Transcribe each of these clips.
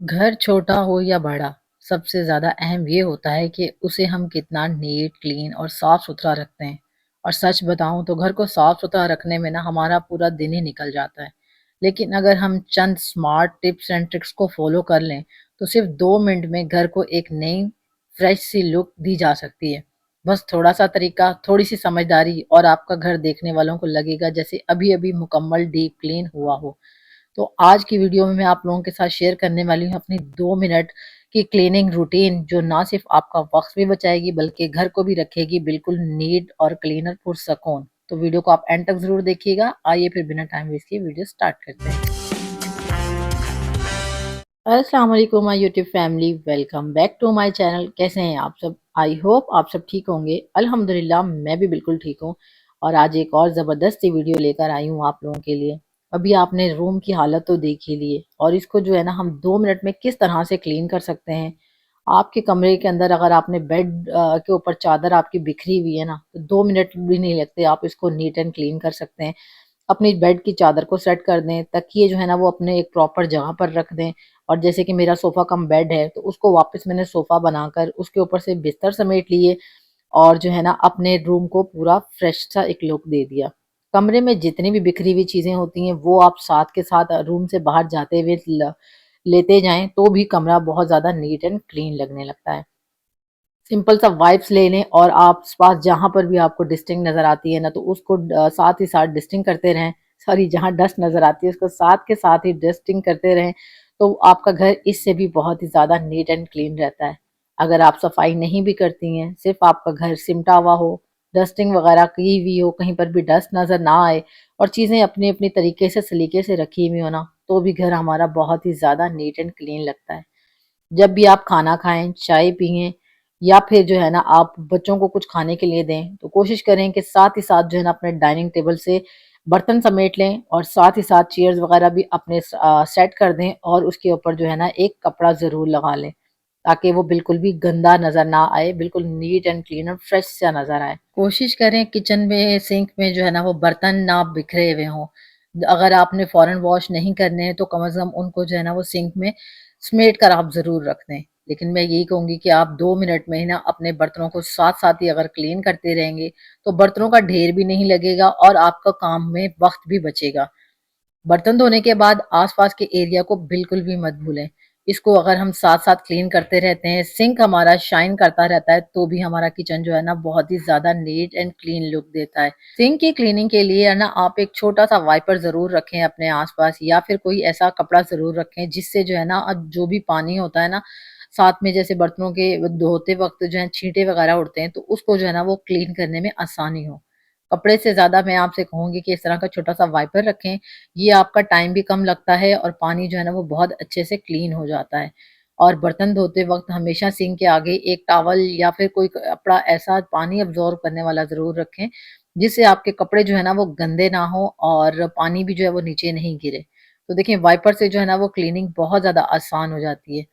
घर छोटा हो या बड़ा, सबसे ज़्यादा अहम ये होता है कि उसे हम कितना नीट, क्लीन और साफ-सुथरा रखते हैं। और सच बताऊँ तो घर को साफ-सुथरा रखने में ना हमारा पूरा दिन ही निकल जाता है। लेकिन अगर हम चंद स्मार्ट टिप्स एंड ट्रिक्स को फ़ॉलो कर लें, तो सिर्फ़ 2 मिनट में घर को एक नई, फ्रेश सी लुक दी जा सकती है। बस थोड़ा-सा तरीका, थोड़ी-सी समझदारी और आपका घर देखने वालों को लगेगा जैसे अभी-अभी मुकम्मल डीप क्लीन हुआ हो। तो आज की वीडियो में मैं आप लोगों के साथ शेयर करने वाली हूँ अपनी 2 मिनट की क्लीनिंग रूटीन, जो ना सिर्फ आपका वक्त भी बचाएगी बल्कि घर को भी रखेगी बिल्कुल नीट और क्लीनर पुरसकून। तो वीडियो को आप एंड तक ज़रूर देखिएगा। आइए फिर बिना टाइम वेस्ट किए वीडियो स्टार्ट करते हैं। अस्सलाम वालेकुम my YouTube family, welcome back to my channel. कैसे हैं आप सब? आई होप आप सब ठीक होंगे। अल्हम्दुलिल्लाह मैं भी बिल्कुल ठीक हूँ और आज एक और ज़बरदस्त सी वीडियो लेकर आई हूँ आप लोगों के लिए। अभी आपने रूम की हालत तो देख ही ली है और इसको जो है ना हम 2 मिनट में किस तरह से क्लीन कर सकते हैं। आपके कमरे के अंदर अगर आपने बेड के ऊपर चादर आपकी बिखरी हुई है ना, तो 2 मिनट भी नहीं लगते, आप इसको नीट एंड क्लीन कर सकते हैं। अपनी बेड की चादर को सेट कर दें, तकिए जो है ना वो अपने एक प्रॉपर जगह पर रख दें। और जैसे कि मेरा सोफ़ा कम बेड है, तो उसको वापस मैंने सोफ़ा बनाकर उसके ऊपर से बिस्तर समेट लिए और जो है ना अपने रूम को पूरा फ्रेश सा एक लुक दे दिया। कमरे में जितनी भी बिखरी हुई चीज़ें होती हैं, वो आप साथ के साथ रूम से बाहर जाते हुए लेते जाएँ, तो भी कमरा बहुत ज़्यादा नीट एंड क्लीन लगने लगता है। सिंपल सा वाइप्स ले लें और आस-पास जहाँ पर भी आपको डस्टिंग नज़र आती है ना, तो उसको साथ ही साथ डस्टिंग करते रहें। सॉरी, जहाँ डस्ट नज़र आती है उसको साथ के साथ ही डस्टिंग करते रहें, तो आपका घर इससे भी बहुत ही ज़्यादा नीट एंड क्लीन रहता है। अगर आप सफाई नहीं भी करती हैं, सिर्फ़ आपका घर सिमटा हुआ हो, डस्टिंग वगैरह की हुई हो, कहीं पर भी डस्ट नज़र ना आए और चीज़ें अपनी-अपनी तरीके से सलीके से रखी हुई हो ना, तो भी घर हमारा बहुत ही ज़्यादा नीट एंड क्लीन लगता है। जब भी आप खाना खाएं, चाय पिएं या फिर जो है ना आप बच्चों को कुछ खाने के लिए दें, तो कोशिश करें कि साथ ही साथ जो है ना अपने डाइनिंग टेबल से बर्तन समेट लें और साथ ही साथ चेयर्स वगैरह भी अपने सेट कर दें और उसके ऊपर जो है ना एक कपड़ा ज़रूर लगा लें, ताकि वो बिल्कुल भी गंदा नज़र ना आए, बिल्कुल नीट एंड क्लीन और फ्रेश सा नज़र आए। कोशिश करें किचन में सिंक में जो है ना वो बर्तन ना बिखरे हुए हों। अगर आपने फ़ौरन वॉश नहीं करने हैं, तो कम से कम उनको जो है ना वो सिंक में समेट कर आप ज़रूर रख दें। लेकिन मैं यही कहूँगी कि आप 2 मिनट में ही ना अपने बर्तनों को साथ-साथ ही अगर क्लीन करते रहेंगे, तो बर्तनों का ढेर भी नहीं लगेगा और आपका काम में वक़्त भी बचेगा। बर्तन धोने के बाद आसपास के एरिया को बिल्कुल भी मत भूलें। इसको अगर हम साथ-साथ क्लीन करते रहते हैं, सिंक हमारा शाइन करता रहता है, तो भी हमारा किचन जो है ना बहुत ही ज़्यादा नीट एंड क्लीन लुक देता है। सिंक की क्लीनिंग के लिए है ना आप एक छोटा-सा वाइपर ज़रूर रखें अपने आस-पास या फिर कोई ऐसा कपड़ा ज़रूर रखें जिससे जो है ना जो भी पानी होता है ना, साथ में जैसे बर्तनों के धोते वक़्त जो है छींटे वगैरह उड़ते हैं, तो उसको जो है ना वो क्लीन करने में आसानी हो। कपड़े से ज़्यादा मैं आपसे कहूँगी कि इस तरह का छोटा-सा वाइपर रखें, ये आपका टाइम भी कम लगता है और पानी जो है ना वो बहुत अच्छे से क्लीन हो जाता है। और बर्तन धोते वक़्त हमेशा सिंक के आगे एक टॉवल या फिर कोई कपड़ा ऐसा पानी अब्ज़ॉर्ब करने वाला ज़रूर रखें, जिससे आपके कपड़े जो है ना वो गंदे ना हो और पानी भी जो है वो नीचे नहीं गिरे। तो देखिए वाइपर से जो है ना वो क्लीनिंग बहुत ज़्यादा आसान हो जाती है।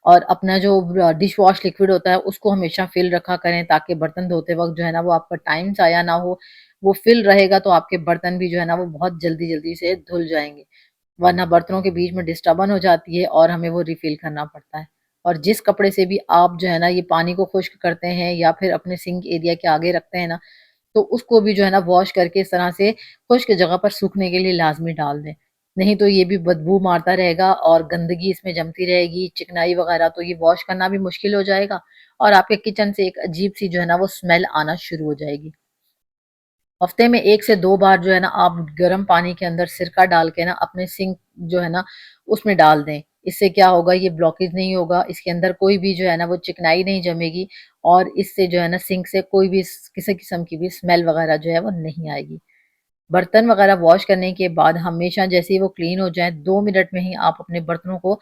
और अपना जो डिश वॉश लिक्विड होता है उसको हमेशा फिल रखा करें, ताकि बर्तन धोते वक़्त जो है ना वो आपका टाइम ज़ाया ना हो। वो फिल रहेगा तो आपके बर्तन भी जो है ना वो बहुत जल्दी-जल्दी से धुल जाएँगे। वरना बर्तनों के बीच में डिस्टर्बन हो जाती है और हमें वो रिफ़िल करना पड़ता है। और जिस कपड़े से भी आप जो है ना ये पानी को खुश्क करते हैं या फिर अपने सिंक एरिया के आगे रखते हैं ना, तो उसको भी जो है ना वॉश करके इस तरह से खुश्क जगह पर सूखने के लिए लाज़मी डाल दें। नहीं तो ये भी बदबू मारता रहेगा और गंदगी इसमें जमती रहेगी, चिकनाई वगैरह, तो ये वॉश करना भी मुश्किल हो जाएगा और आपके किचन से एक अजीब-सी जो है ना वो स्मेल आना शुरू हो जाएगी। हफ्ते में 1 से 2 बार जो है ना आप गर्म पानी के अंदर सिरका डाल के ना अपने सिंक जो है ना उसमें डाल दें। इससे क्या होगा, ये ब्लॉकेज नहीं होगा, इसके अंदर कोई भी जो है ना वो चिकनाई नहीं जमेगी और इससे जो है ना सिंक से कोई भी किसी किस्म की भी स्मेल वगैरह जो है वो नहीं आएगी। बर्तन वगैरह वॉश करने के बाद हमेशा जैसे ही वो क्लीन हो जाएँ, 2 मिनट में ही आप अपने बर्तनों को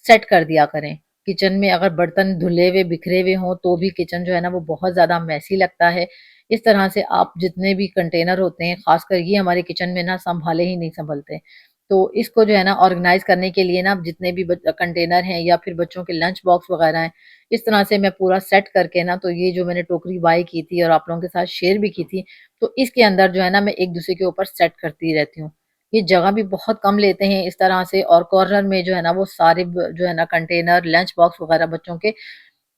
सेट कर दिया करें। किचन में अगर बर्तन धुले हुए, बिखरे हुए हों, तो भी किचन जो है ना वो बहुत ज़्यादा मेसी लगता है। इस तरह से आप जितने भी कंटेनर होते हैं, ख़ासकर ये हमारे किचन में ना सँभाले ही नहीं सँभलते। तो इसको जो है ना ऑर्गेनाइज़ करने के लिए ना जितने भी कंटेनर हैं या फिर बच्चों के लंच बॉक्स वगैरह हैं, इस तरह से मैं पूरा सेट करके ना, तो ये जो मैंने टोकरी बाय की थी और आप लोगों के साथ शेयर भी की थी, तो इसके अंदर जो है ना मैं एक-दूसरे के ऊपर सेट करती रहती हूँ। ये जगह भी बहुत कम लेते हैं इस तरह से, और कॉर्नर में जो है ना वो सारे जो है ना कंटेनर, लंच बॉक्स वगैरह बच्चों के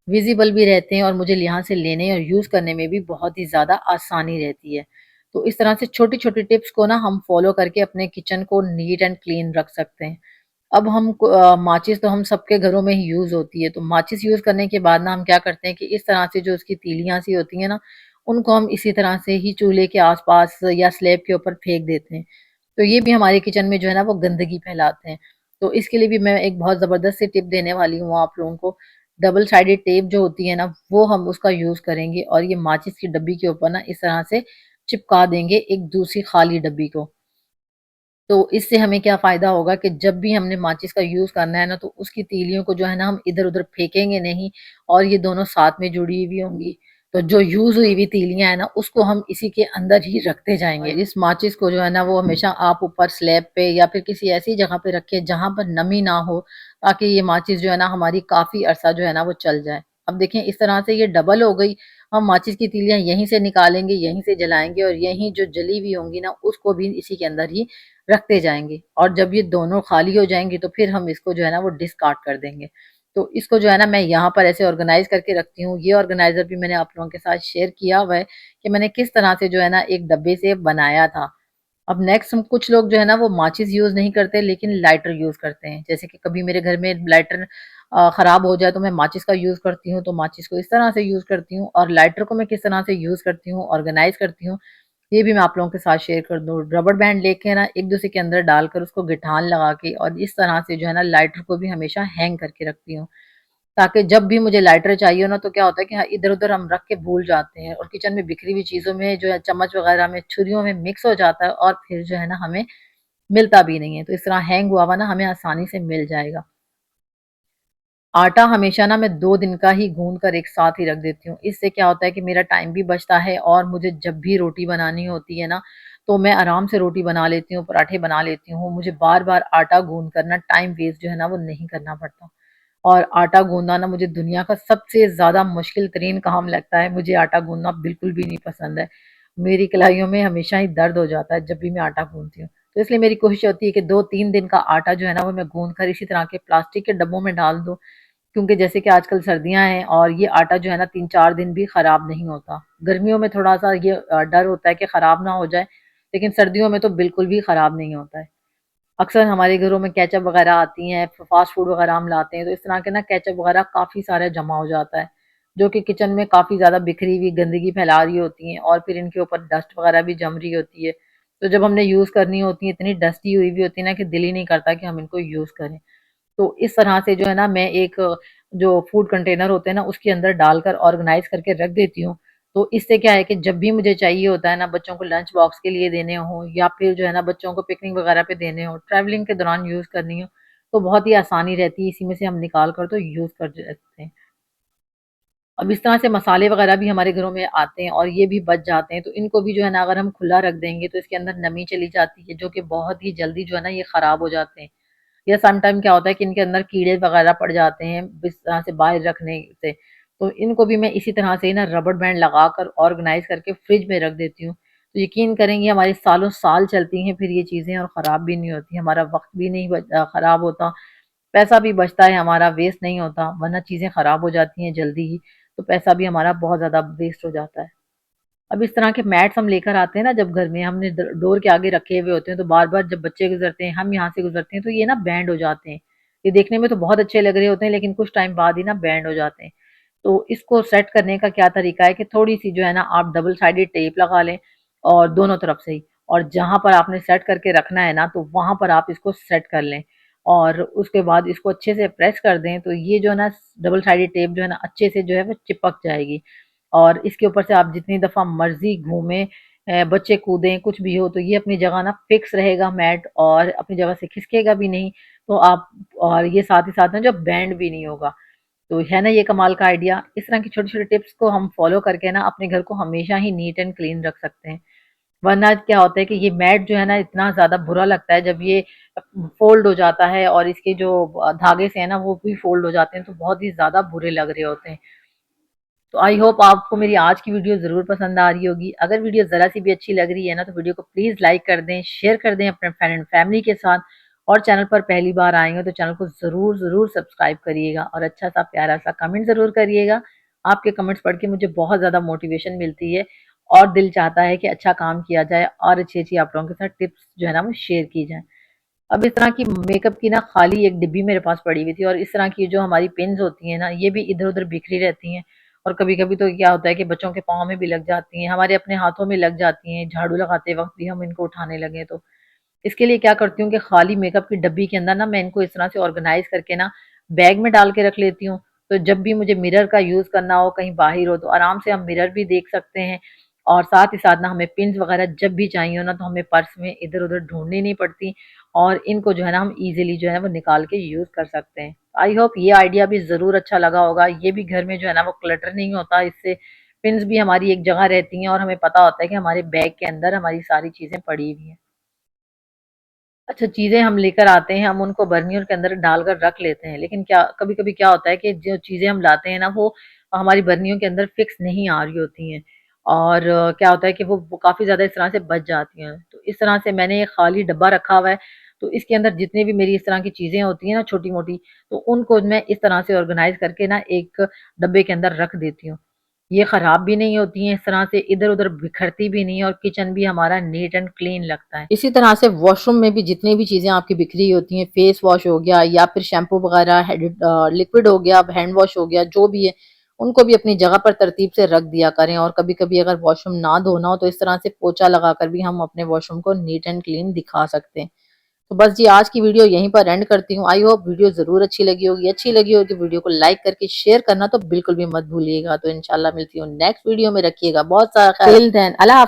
विजिबल भी रहते हैं, और मुझे यहाँ से लेने और यूज़ करने में भी बहुत ही ज़्यादा आसानी रहती है। तो इस तरह से छोटी-छोटी टिप्स को ना हम फॉलो करके अपने किचन को नीट एंड क्लीन रख सकते हैं। अब माचिस तो हम सबके घरों में ही यूज़ होती है, तो माचिस यूज़ करने के बाद ना हम क्या करते हैं कि इस तरह से जो उसकी तीलियाँ सी होती हैं ना, उनको हम इसी तरह से ही चूल्हे के आस-पास या स्लैब के ऊपर फेंक देते हैं। तो ये भी हमारे किचन में जो है ना वो गंदगी फैलाते हैं। तो इसके लिए भी मैं एक बहुत ज़बरदस्त सी टिप देने वाली हूँ आप लोगों को। डबल साइडेड टेप जो होती है ना, वो हम उसका यूज़ करेंगे और ये माचिस की डब्बी के ऊपर ना इस तरह से चिपका देंगे एक दूसरी खाली डब्बी को। तो इससे हमें क्या फ़ायदा होगा कि जब भी हमने माचिस का यूज़ करना है ना, तो उसकी तीलियों को जो है ना हम इधर-उधर फेंकेंगे नहीं, और ये दोनों साथ में जुड़ी हुई होंगी। तो जो यूज़ हुई हुई तीलियाँ हैं ना, उसको हम इसी के अंदर ही रखते जाएँगे। इस माचिस को जो है ना वो हमेशा आप ऊपर स्लैब पे या फिर किसी ऐसी जगह पे रखें जहाँ पर नमी ना हो, ताकि ये माचिस जो है ना हमारी काफ़ी अरसा जो है ना वो चल जाए। अब देखें इस तरह से ये डबल हो गई। हम माचिस की तीलियाँ यहीं से निकालेंगे, यहीं से जलाएँगे, और यहीं जो जली हुई होंगी ना उसको भी इसी के अंदर ही रखते जाएँगे, और जब ये दोनों खाली हो जाएँगी तो फिर हम इसको जो है ना वो डिस्कार्ड कर देंगे। तो इसको जो है ना मैं यहाँ पर ऐसे ऑर्गेनाइज़ करके रखती हूँ। ये ऑर्गेनाइज़र भी मैंने आप लोगों के साथ शेयर किया हुआ है कि मैंने किस तरह से जो है ना एक डब्बे से बनाया था। अब नेक्स्ट हम कुछ लोग जो है ना वो माचिस यूज़ नहीं करते, लेकिन लाइटर यूज़ करते हैं। जैसे कि कभी मेरे घर में लाइटर खराब हो जाए तो मैं माचिस का यूज़ करती हूँ, तो माचिस को इस तरह से यूज़ करती हूँ, और लाइटर को मैं किस तरह से यूज़ करती हूँ, ऑर्गेनाइज़ करती हूँ, ये भी मैं आप लोगों के साथ शेयर कर दूँ। रबर बैंड लेके ना एक-दूसरे के अंदर डालकर उसको गिठान लगा के, और इस तरह से जो है ना लाइटर को भी हमेशा हैंग करके रखती हूँ। ताकि जब भी मुझे लाइटर चाहिए हो ना, तो क्या होता है कि हाँ, इधर-उधर हम रख के भूल जाते हैं, और किचन में बिखरी हुई चीज़ों में जो है चम्मच वगैरह में, छुरियों में मिक्स हो जाता है, और फिर जो है ना हमें मिलता भी नहीं है। तो इस तरह हैंग हुआ हुआ ना हमें आसानी से मिल जाएगा। आटा हमेशा ना मैं 2 दिन का ही गूँध कर एक साथ ही रख देती हूँ। इससे क्या होता है कि मेरा टाइम भी बचता है, और मुझे जब भी रोटी बनानी होती है ना, तो मैं आराम से रोटी बना लेती हूँ, पराठे बना लेती हूँ। मुझे बार-बार आटा गूँध कर ना टाइम वेस्ट जो है ना वो नहीं करना पड़ता। और आटा गूँधना ना मुझे दुनिया का सबसे ज़्यादा मुश्किल तरीन काम लगता है। मुझे आटा गूँधना बिल्कुल भी नहीं पसंद है। मेरी कलाइयों में हमेशा ही दर्द हो जाता है जब भी मैं आटा गूँधती हूँ। तो इसलिए मेरी कोशिश होती है कि 2-3 दिन का आटा जो है ना वो मैं गूँध कर इसी तरह के प्लास्टिक के डब्बों में डाल दूँ, क्योंकि जैसे कि आजकल सर्दियाँ हैं, और ये आटा जो है ना 3-4 दिन भी खराब नहीं होता। गर्मियों में थोड़ा-सा ये डर होता है कि खराब ना हो जाए, लेकिन सर्दियों में तो बिल्कुल भी खराब नहीं होता है। अक्सर हमारे घरों में केचअप वगैरह आती हैं, फ़ास्ट फूड वगैरह हम लाते हैं, तो इस तरह के ना केचअप वगैरह काफ़ी सारा जमा हो जाता है, जो कि किचन में काफ़ी ज़्यादा बिखरी हुई गंदगी फैला रही होती हैं, और फिर इनके ऊपर डस्ट वगैरह भी जम रही होती है। तो जब हमने यूज़ करनी होती है, इतनी डस्टी हुई हुई होती है ना कि दिल ही नहीं करता कि हम इनको यूज़ करें। तो इस तरह से जो है ना मैं एक जो फूड कंटेनर होते हैं ना उसके अंदर डालकर ऑर्गेनाइज़ करके रख देती हूँ। तो इससे क्या है कि जब भी मुझे चाहिए होता है ना, बच्चों को लंच बॉक्स के लिए देने हों, या फिर जो है ना बच्चों को पिकनिक वगैरह पे देने हों, ट्रैवलिंग के दौरान यूज़ करनी हो, तो बहुत ही आसानी रहती है, इसी में से हम निकाल कर तो यूज़ कर सकते हैं। अब इस तरह से मसाले वगैरह भी हमारे घरों में आते हैं, और ये भी बच जाते हैं, तो इनको भी जो है ना अगर हम खुला रख देंगे तो इसके अंदर नमी चली जाती है, जो कि बहुत ही जल्दी जो है ना ये खराब हो जाते हैं। या सम टाइम क्या होता है कि इनके अंदर कीड़े वगैरह पड़ जाते हैं इस तरह से बाहर रखने से। तो इनको भी मैं इसी तरह से ही ना रबर बैंड लगाकर ऑर्गेनाइज़ करके फ्रिज में रख देती हूँ। तो यकीन करेंगी हमारी सालों साल चलती हैं फिर ये चीज़ें, और ख़राब भी नहीं होती, हमारा वक़्त भी नहीं ख़राब होता, पैसा भी बचता है हमारा, वेस्ट नहीं होता, वरना चीज़ें ख़राब हो जाती हैं जल्दी ही, तो पैसा भी हमारा बहुत ज़्यादा वेस्ट हो जाता है। अब इस तरह के मैट्स हम लेकर आते हैं ना जब घर में, हमने डोर के आगे रखे हुए होते हैं, तो बार बार जब बच्चे गुजरते हैं, हम यहाँ से गुजरते हैं, तो ये ना बैंड हो जाते हैं। ये देखने में तो बहुत अच्छे लग रहे होते हैं, लेकिन कुछ टाइम बाद ही ना बैंड हो जाते हैं। तो इसको सेट करने का क्या तरीका है कि थोड़ी सी जो है ना आप डबल साइडेड टेप लगा लें, और दोनों तरफ से ही, और जहां पर आपने सेट करके रखना है ना, तो वहां पर आप इसको सेट कर लें, और उसके बाद इसको अच्छे से प्रेस कर दें, तो ये जो है ना डबल साइडेड टेप जो है ना अच्छे से जो है वो चिपक जाएगी। और इसके ऊपर से आप जितनी दफ़ा मर्ज़ी घूमें, बच्चे कूदें, कुछ भी हो, तो ये अपनी जगह ना फ़िक्स रहेगा मैट, और अपनी जगह से खिसकेगा भी नहीं। तो आप, और ये साथ ही साथ ना जो बैंड भी नहीं होगा। तो है ना ये कमाल का आइडिया। इस तरह की छोटी-छोटी टिप्स को हम फ़ॉलो करके ना अपने घर को हमेशा ही नीट एंड क्लीन रख सकते हैं। वरना क्या होता है कि ये मैट जो है ना इतना ज़्यादा बुरा लगता है जब ये फ़ोल्ड हो जाता है, और इसके जो धागे से है ना वो भी फ़ोल्ड हो जाते हैं, तो बहुत ही ज़्यादा बुरे लग रहे होते हैं। तो आई होप आपको मेरी आज की वीडियो ज़रूर पसंद आ रही होगी। अगर वीडियो ज़रा सी भी अच्छी लग रही है ना, तो वीडियो को प्लीज़ लाइक कर दें, शेयर कर दें अपने फ्रेंड एंड फैमिली के साथ, और चैनल पर पहली बार आए हो तो चैनल को ज़रूर सब्सक्राइब करिएगा और अच्छा सा प्यारा सा कमेंट ज़रूर करिएगा। आपके कमेंट्स पढ़ के मुझे बहुत ज़्यादा मोटिवेशन मिलती है और दिल चाहता है कि अच्छा काम किया जाए और अच्छी-अच्छी आप लोगों के साथ टिप्स जो है ना वो शेयर की जाएँ। अब इस तरह की मेकअप की ना खाली एक डिब्बी मेरे पास पड़ी हुई थी, और इस तरह की जो हमारी पिन्स होती हैं ना, ये भी इधर-उधर बिखरी रहती हैं, और कभी-कभी तो क्या होता है कि बच्चों के पाँव में भी लग जाती हैं, हमारे अपने हाथों में लग जाती हैं, झाड़ू लगाते वक़्त भी हम इनको उठाने लगें तो। इसके लिए क्या करती हूँ कि खाली मेकअप की डब्बी के अंदर ना मैं इनको इस तरह से ऑर्गेनाइज़ करके ना बैग में डाल के रख लेती हूँ। तो जब भी मुझे मिरर का यूज़ करना हो, कहीं बाहर हो, तो आराम से हम मिरर भी देख सकते हैं, और साथ ही साथ ना हमें पिन्स वगैरह जब भी चाहिए हो ना, तो हमें पर्स में इधर-उधर ढूँढनी नहीं पड़ती, और इनको जो है ना हम ईज़िली जो है वो निकाल के यूज़ कर सकते हैं। आई होप ये आइडिया भी ज़रूर अच्छा लगा होगा। ये भी घर में जो है ना वो क्लटर नहीं होता, इससे पिन्स भी हमारी एक जगह रहती हैं और हमें पता होता है कि हमारे बैग के अंदर हमारी सारी चीज़ें पड़ी हुई हैं। अच्छा, चीज़ें हम लेकर आते हैं, हम उनको बर्नियों के अंदर डालकर रख लेते हैं, लेकिन क्या कभी-कभी क्या होता है कि जो चीज़ें हम लाते हैं ना, वो हमारी बर्नियों के अंदर फिक्स नहीं आ रही होती हैं, और क्या होता है कि वो काफ़ी ज़्यादा इस तरह से बच जाती हैं। तो इस तरह से मैंने एक खाली डब्बा रखा हुआ है, तो इसके अंदर जितनी भी मेरी इस तरह की चीज़ें होती हैं ना छोटी-मोटी, तो उनको मैं इस तरह से ऑर्गेनाइज़ करके ना एक डब्बे के अंदर रख देती हूँ। ये खराब भी नहीं होती हैं, इस तरह से इधर-उधर बिखरती भी नहीं है, और किचन भी हमारा नीट एंड क्लीन लगता है। इसी तरह से वॉशरूम में भी जितनी भी चीज़ें आपकी बिखरी होती हैं, फेस वॉश हो गया या फिर शैम्पू वगैरह, लिक्विड हो गया, हैंड वॉश हो गया, जो भी है, उनको भी अपनी जगह पर तरतीब से रख दिया करें, और कभी-कभी अगर वॉशरूम ना धोना हो तो इस तरह से पोंछा लगाकर भी हम अपने वॉशरूम को नीट एंड क्लीन दिखा सकते हैं। तो बस जी, आज की वीडियो यहीं पर एंड करती हूँ। आई होप वीडियो ज़रूर अच्छी लगी होगी। अच्छी लगी होगी तो वीडियो को लाइक करके शेयर करना तो बिल्कुल भी मत भूलिएगा। तो इंशाल्लाह मिलती हूँ नेक्स्ट वीडियो में। रखिएगा बहुत सारा ख्याल। टिल देन अल्लाह हाफ़िज़।